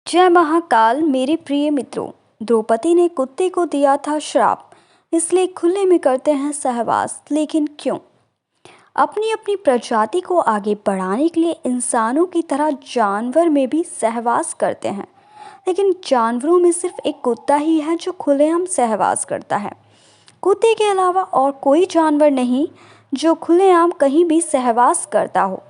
जय महाकाल मेरे प्रिय मित्रों। द्रौपदी ने कुत्ते को दिया था श्राप, इसलिए खुले में करते हैं सहवास। लेकिन क्यों? अपनी अपनी प्रजाति को आगे बढ़ाने के लिए इंसानों की तरह जानवर में भी सहवास करते हैं। लेकिन जानवरों में सिर्फ एक कुत्ता ही है जो खुलेआम सहवास करता है। कुत्ते के अलावा और कोई जानवर नहीं जो खुलेआम कहीं भी सहवास करता हो।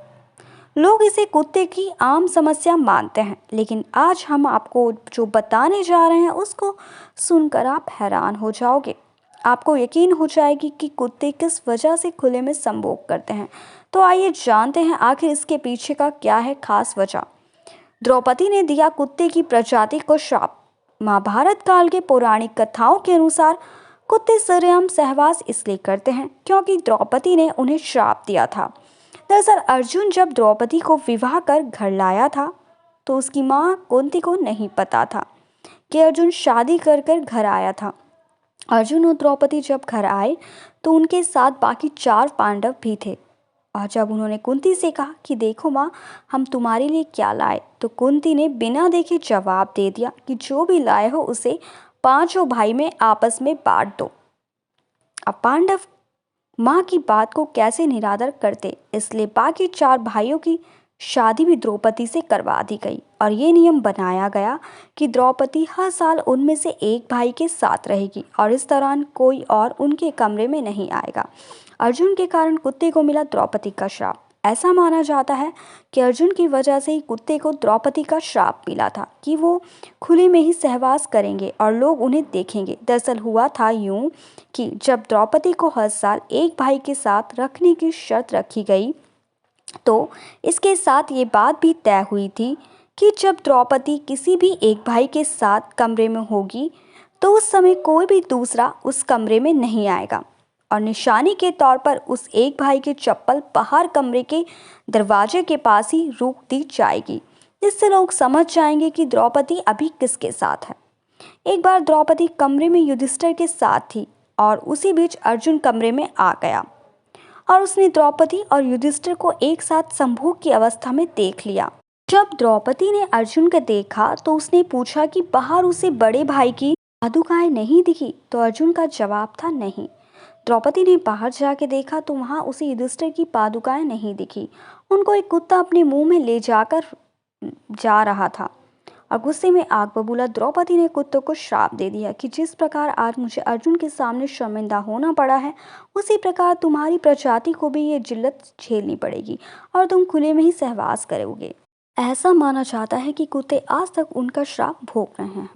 लोग इसे कुत्ते की आम समस्या मानते हैं, लेकिन आज हम आपको जो बताने जा रहे हैं उसको सुनकर आप हैरान हो जाओगे। आपको यकीन हो जाएगी कि कुत्ते किस वजह से खुले में संभोग करते हैं। तो आइए जानते हैं आखिर इसके पीछे का क्या है खास वजह। द्रौपदी ने दिया कुत्ते की प्रजाति को श्राप। महाभारत काल के पौराणिक कथाओं के अनुसार कुत्ते सरेआम सहवास इसलिए करते हैं क्योंकि द्रौपदी ने उन्हें श्राप दिया था। दरअसल अर्जुन जब द्रौपदी को विवाह कर घर लाया था तो उसकी माँ कुंती को नहीं पता था कि अर्जुन शादी कर कर घर आया था। अर्जुन और द्रौपदी जब घर आए तो उनके साथ बाकी 4 पांडव भी थे। और जब उन्होंने कुंती से कहा कि देखो माँ, हम तुम्हारे लिए क्या लाए, तो कुंती ने बिना देखे जवाब दे दिया कि जो भी लाए हो उसे 5 भाई में आपस में बांट दो। अब पांडव माँ की बात को कैसे निरादर करते, इसलिए बाकी 4 भाइयों की शादी भी द्रौपदी से करवा दी गई और ये नियम बनाया गया कि द्रौपदी हर साल उनमें से एक भाई के साथ रहेगी और इस दौरान कोई और उनके कमरे में नहीं आएगा। अर्जुन के कारण कुत्ते को मिला द्रौपदी का श्राप। ऐसा माना जाता है कि अर्जुन की वजह से ही कुत्ते को द्रौपदी का श्राप मिला था कि वो खुले में ही सहवास करेंगे और लोग उन्हें देखेंगे। दरअसल हुआ था यूं कि जब द्रौपदी को हर साल एक भाई के साथ रखने की शर्त रखी गई तो इसके साथ ये बात भी तय हुई थी कि जब द्रौपदी किसी भी एक भाई के साथ कमरे में होगी तो उस समय कोई भी दूसरा उस कमरे में नहीं आएगा और निशानी के तौर पर उस एक भाई की चप्पल बाहर कमरे के दरवाजे के पास ही रोक दी जाएगी, जिससे लोग समझ जाएंगे कि द्रौपदी अभी किसके साथ है। एक बार द्रौपदी कमरे में युधिष्ठिर के साथ थी और उसी बीच अर्जुन कमरे में आ गया और उसने द्रौपदी और युधिष्ठिर को एक साथ संभोग की अवस्था में देख लिया। जब द्रौपदी ने अर्जुन को देखा तो उसने पूछा कि बाहर उसे बड़े भाई की पादुकाएं नहीं दिखी, तो अर्जुन का जवाब था नहीं। द्रौपदी ने बाहर जाके देखा तो वहां उसे युधिष्ठिर की पादुकाएं नहीं दिखी। उनको एक कुत्ता अपने मुंह में ले जाकर जा रहा था और गुस्से में आग बबूला द्रौपदी ने कुत्ते को श्राप दे दिया कि जिस प्रकार आज मुझे अर्जुन के सामने शर्मिंदा होना पड़ा है, उसी प्रकार तुम्हारी प्रजाति को भी ये जिल्लत झेलनी पड़ेगी और तुम खुले में ही सहवास करोगे। ऐसा माना जाता है कि कुत्ते आज तक उनका श्राप भोग रहे हैं।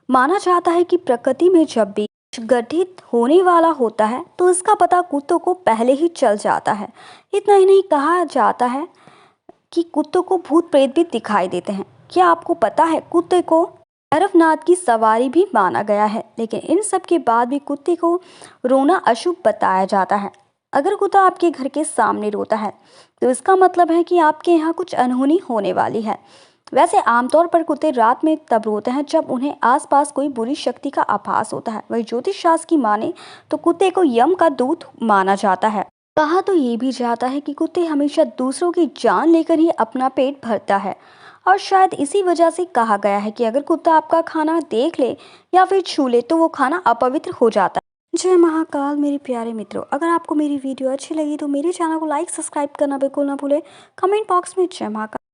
माना जाता है कि प्रकृति में जब भी गठित होने वाला होता है तो इसका पता कुत्तों को पहले ही चल जाता है। इतना ही नहीं, कहा जाता है कि कुत्तों को भूत प्रेत भी दिखाई देते हैं। क्या आपको पता है कुत्ते को भैरवनाथ की सवारी भी माना गया है, लेकिन इन सब के बाद भी कुत्ते को रोना अशुभ बताया जाता है। अगर कुत्ता आपके घर के सामने रोता है तो इसका मतलब है कि आपके यहाँ कुछ अनहोनी होने वाली है। वैसे आमतौर पर कुत्ते रात में तब रोते हैं जब उन्हें आसपास कोई बुरी शक्ति का आभास होता है। वही ज्योतिष शास्त्र की माने तो कुत्ते को यम का दूत माना जाता है। कहा तो ये भी जाता है कि कुत्ते हमेशा दूसरों की जान लेकर ही अपना पेट भरता है और शायद इसी वजह से कहा गया है कि अगर कुत्ता आपका खाना देख ले या फिर छू ले तो वो खाना अपवित्र हो जाता है। जय महाकाल मेरे प्यारे मित्रों, अगर आपको मेरी वीडियो अच्छी लगी तो मेरे चैनल को लाइक सब्सक्राइब करना बिल्कुल ना भूले। कमेंट बॉक्स में जय महाकाल